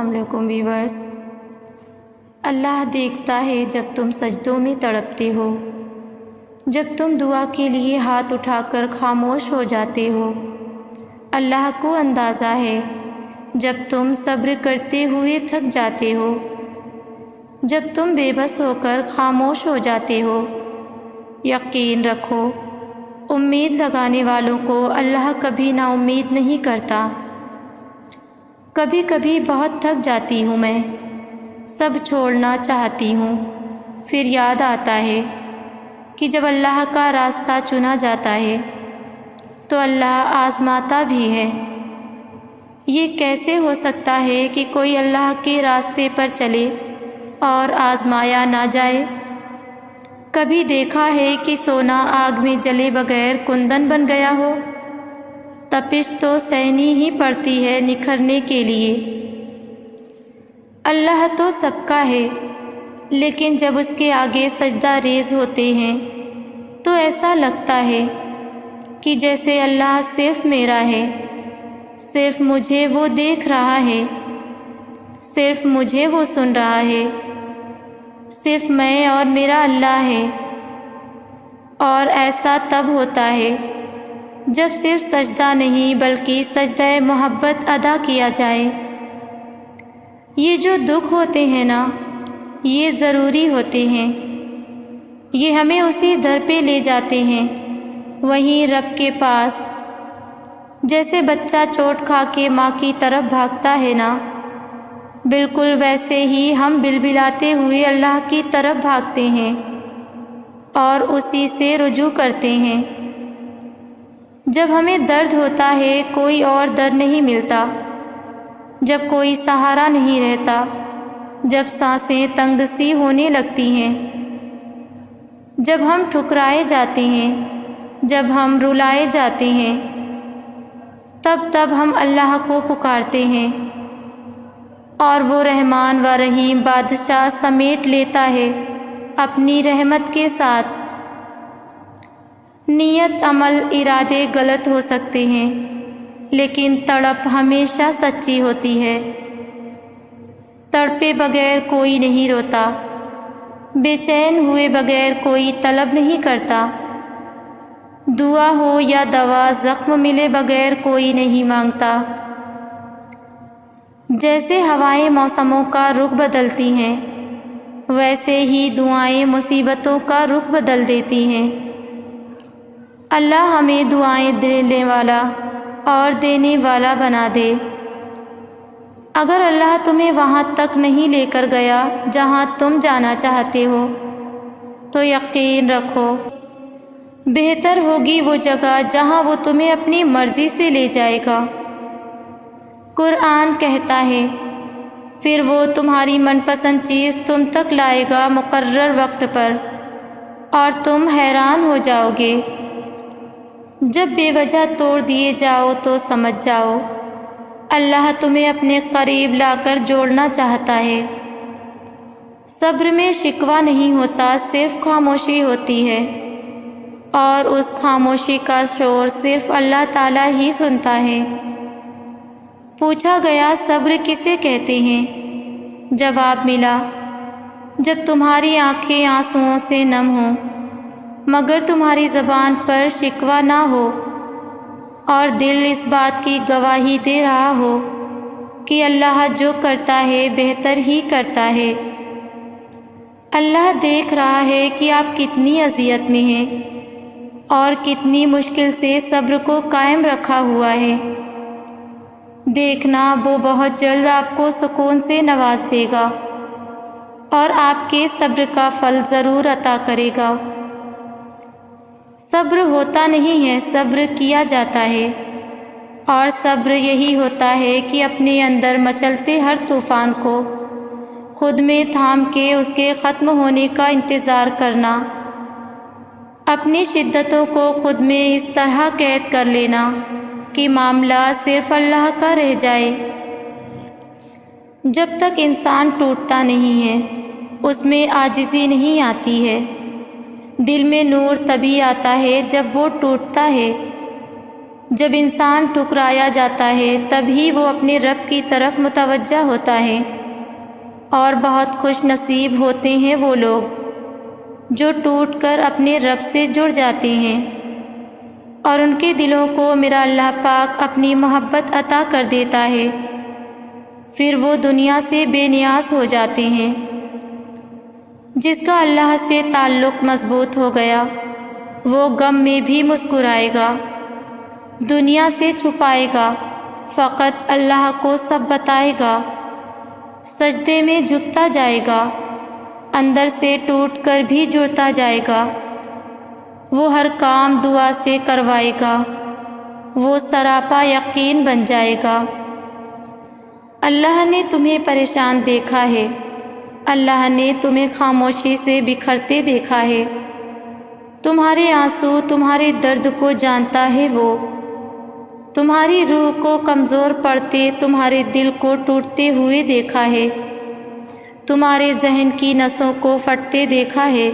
السلام علیکم ویورز۔ اللہ دیکھتا ہے جب تم سجدوں میں تڑپتے ہو، جب تم دعا کے لیے ہاتھ اٹھا کر خاموش ہو جاتے ہو۔ اللہ کو اندازہ ہے جب تم صبر کرتے ہوئے تھک جاتے ہو، جب تم بے بس ہو کر خاموش ہو جاتے ہو۔ یقین رکھو، امید لگانے والوں کو اللہ کبھی نا امید نہیں کرتا۔ کبھی کبھی بہت تھک جاتی ہوں میں، سب چھوڑنا چاہتی ہوں، پھر یاد آتا ہے کہ جب اللہ کا راستہ چنا جاتا ہے تو اللہ آزماتا بھی ہے۔ یہ کیسے ہو سکتا ہے کہ کوئی اللہ کے راستے پر چلے اور آزمایا نہ جائے؟ کبھی دیکھا ہے کہ سونا آگ میں جلے بغیر کندن بن گیا ہو؟ تپش تو سہنی ہی پڑتی ہے نکھرنے کے لیے۔ اللہ تو سب کا ہے، لیکن جب اس کے آگے سجدہ ریز ہوتے ہیں تو ایسا لگتا ہے کہ جیسے اللہ صرف میرا ہے، صرف مجھے وہ دیکھ رہا ہے، صرف مجھے وہ سن رہا ہے، صرف میں اور میرا اللہ ہے۔ اور ایسا تب ہوتا ہے جب صرف سجدہ نہیں بلکہ سجدہ محبت ادا کیا جائے۔ یہ جو دکھ ہوتے ہیں نا، یہ ضروری ہوتے ہیں، یہ ہمیں اسی در پہ لے جاتے ہیں، وہیں رب کے پاس۔ جیسے بچہ چوٹ کھا کے ماں کی طرف بھاگتا ہے نا، بالکل ویسے ہی ہم بلبلاتے ہوئے اللہ کی طرف بھاگتے ہیں اور اسی سے رجوع کرتے ہیں۔ جب ہمیں درد ہوتا ہے کوئی اور در نہیں ملتا، جب کوئی سہارا نہیں رہتا، جب سانسیں تنگ سی ہونے لگتی ہیں، جب ہم ٹھکرائے جاتے ہیں، جب ہم رلائے جاتے ہیں، تب ہم اللہ کو پکارتے ہیں اور وہ رحمان و رحیم بادشاہ سمیٹ لیتا ہے اپنی رحمت کے ساتھ۔ نیت، عمل، ارادے غلط ہو سکتے ہیں، لیکن تڑپ ہمیشہ سچی ہوتی ہے۔ تڑپے بغیر کوئی نہیں روتا، بے چین ہوئے بغیر کوئی طلب نہیں کرتا، دعا ہو یا دوا زخم ملے بغیر کوئی نہیں مانگتا۔ جیسے ہوائیں موسموں کا رخ بدلتی ہیں، ویسے ہی دعائیں مصیبتوں کا رخ بدل دیتی ہیں۔ اللہ ہمیں دعائیں دینے والا اور دینے والا بنا دے۔ اگر اللہ تمہیں وہاں تک نہیں لے کر گیا جہاں تم جانا چاہتے ہو، تو یقین رکھو بہتر ہوگی وہ جگہ جہاں وہ تمہیں اپنی مرضی سے لے جائے گا۔ قرآن کہتا ہے، پھر وہ تمہاری من پسند چیز تم تک لائے گا مقرر وقت پر، اور تم حیران ہو جاؤ گے۔ جب بے وجہ توڑ دیے جاؤ تو سمجھ جاؤ اللہ تمہیں اپنے قریب لا کر جوڑنا چاہتا ہے۔ صبر میں شکوہ نہیں ہوتا، صرف خاموشی ہوتی ہے، اور اس خاموشی کا شور صرف اللہ تعالیٰ ہی سنتا ہے۔ پوچھا گیا صبر کسے کہتے ہیں؟ جواب ملا، جب تمہاری آنکھیں آنسوؤں سے نم ہوں مگر تمہاری زبان پر شکوہ نہ ہو، اور دل اس بات کی گواہی دے رہا ہو کہ اللہ جو کرتا ہے بہتر ہی کرتا ہے۔ اللہ دیکھ رہا ہے کہ آپ کتنی اذیت میں ہیں اور کتنی مشکل سے صبر کو قائم رکھا ہوا ہے۔ دیکھنا وہ بہت جلد آپ کو سکون سے نواز دے گا اور آپ کے صبر کا پھل ضرور عطا کرے گا۔ صبر ہوتا نہیں ہے، صبر کیا جاتا ہے، اور صبر یہی ہوتا ہے کہ اپنے اندر مچلتے ہر طوفان کو خود میں تھام کے اس کے ختم ہونے کا انتظار کرنا، اپنی شدتوں کو خود میں اس طرح قید کر لینا کہ معاملہ صرف اللہ کا رہ جائے۔ جب تک انسان ٹوٹتا نہیں ہے اس میں عاجزی نہیں آتی ہے۔ دل میں نور تبھی آتا ہے جب وہ ٹوٹتا ہے۔ جب انسان ٹھکرایا جاتا ہے تبھی وہ اپنے رب کی طرف متوجہ ہوتا ہے، اور بہت خوش نصیب ہوتے ہیں وہ لوگ جو ٹوٹ کر اپنے رب سے جڑ جاتے ہیں، اور ان کے دلوں کو میرا اللہ پاک اپنی محبت عطا کر دیتا ہے، پھر وہ دنیا سے بے نیاز ہو جاتے ہیں۔ جس کا اللہ سے تعلق مضبوط ہو گیا وہ غم میں بھی مسکرائے گا، دنیا سے چھپائے گا، فقط اللہ کو سب بتائے گا، سجدے میں جھکتا جائے گا، اندر سے ٹوٹ کر بھی جڑتا جائے گا، وہ ہر کام دعا سے کروائے گا، وہ سراپا یقین بن جائے گا۔ اللہ نے تمہیں پریشان دیکھا ہے، اللہ نے تمہیں خاموشی سے بکھرتے دیکھا ہے، تمہارے آنسو تمہارے درد کو جانتا ہے وہ، تمہاری روح کو کمزور پڑتے تمہارے دل کو ٹوٹتے ہوئے دیکھا ہے، تمہارے ذہن کی نسوں کو پھٹتے دیکھا ہے۔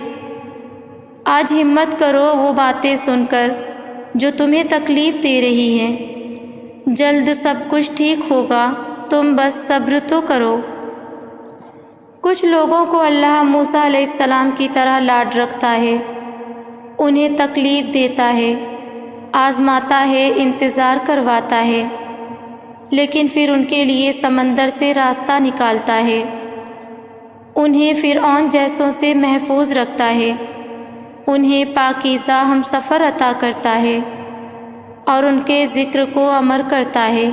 آج ہمت کرو وہ باتیں سن کر جو تمہیں تکلیف دے رہی ہیں، جلد سب کچھ ٹھیک ہوگا، تم بس صبر تو کرو۔ کچھ لوگوں کو اللہ موسیٰ علیہ السلام کی طرح لاڈ رکھتا ہے، انہیں تکلیف دیتا ہے، آزماتا ہے، انتظار کرواتا ہے، لیکن پھر ان کے لیے سمندر سے راستہ نکالتا ہے، انہیں فرعون جیسوں سے محفوظ رکھتا ہے، انہیں پاکیزہ ہمسفر عطا کرتا ہے، اور ان کے ذکر کو امر کرتا ہے۔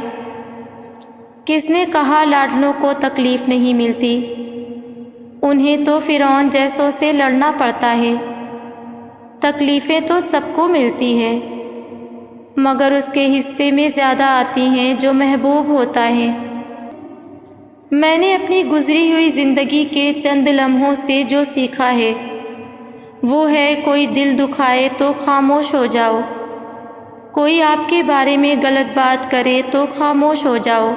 کس نے کہا لاڈلوں کو تکلیف نہیں ملتی؟ انہیں تو فرعون جیسوں سے لڑنا پڑتا ہے۔ تکلیفیں تو سب کو ملتی ہے، مگر اس کے حصے میں زیادہ آتی ہیں جو محبوب ہوتا ہے۔ میں نے اپنی گزری ہوئی زندگی کے چند لمحوں سے جو سیکھا ہے وہ ہے، کوئی دل دکھائے تو خاموش ہو جاؤ، کوئی آپ کے بارے میں غلط بات کرے تو خاموش ہو جاؤ،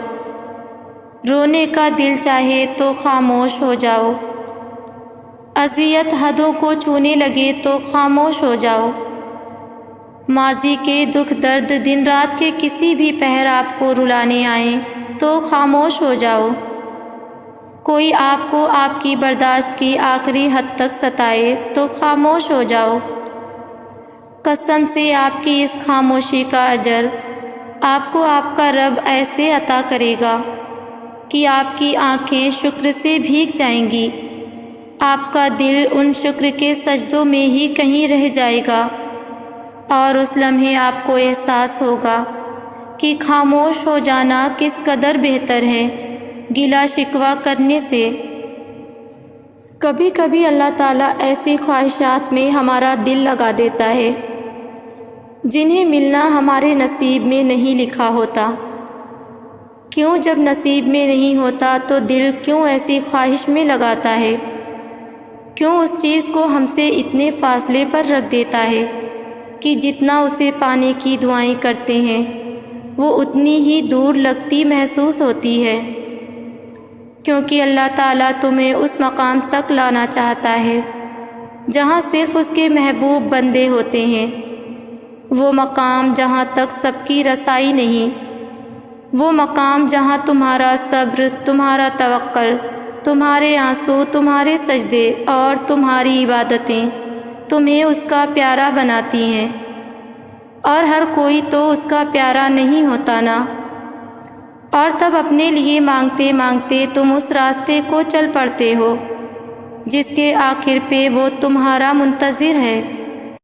رونے کا دل چاہے تو خاموش ہو جاؤ، اذیت حدوں کو چھونے لگے تو خاموش ہو جاؤ، ماضی کے دکھ درد دن رات کے کسی بھی پہر آپ کو رلانے آئیں تو خاموش ہو جاؤ، کوئی آپ کو آپ کی برداشت کی آخری حد تک ستائے تو خاموش ہو جاؤ۔ قسم سے آپ کی اس خاموشی کا اجر آپ کو آپ کا رب ایسے عطا کرے گا کہ آپ کی آنکھیں شکر سے بھیگ جائیں گی، آپ کا دل ان شکر کے سجدوں میں ہی کہیں رہ جائے گا، اور اس لمحے آپ کو احساس ہوگا کہ خاموش ہو جانا کس قدر بہتر ہے گلہ شکوہ کرنے سے۔ کبھی کبھی اللہ تعالیٰ ایسی خواہشات میں ہمارا دل لگا دیتا ہے جنہیں ملنا ہمارے نصیب میں نہیں لکھا ہوتا۔ کیوں جب نصیب میں نہیں ہوتا تو دل کیوں ایسی خواہش میں لگاتا ہے؟ کیوں اس چیز کو ہم سے اتنے فاصلے پر رکھ دیتا ہے کہ جتنا اسے پانے کی دعائیں کرتے ہیں وہ اتنی ہی دور لگتی محسوس ہوتی ہے؟ کیونکہ اللہ تعالیٰ تمہیں اس مقام تک لانا چاہتا ہے جہاں صرف اس کے محبوب بندے ہوتے ہیں، وہ مقام جہاں تک سب کی رسائی نہیں، وہ مقام جہاں تمہارا صبر، تمہارا توکل، تمہارے آنسو، تمہارے سجدے اور تمہاری عبادتیں تمہیں اس کا پیارا بناتی ہیں، اور ہر کوئی تو اس کا پیارا نہیں ہوتا نا۔ اور تب اپنے لیے مانگتے مانگتے تم اس راستے کو چل پڑتے ہو جس کے آخر پہ وہ تمہارا منتظر ہے۔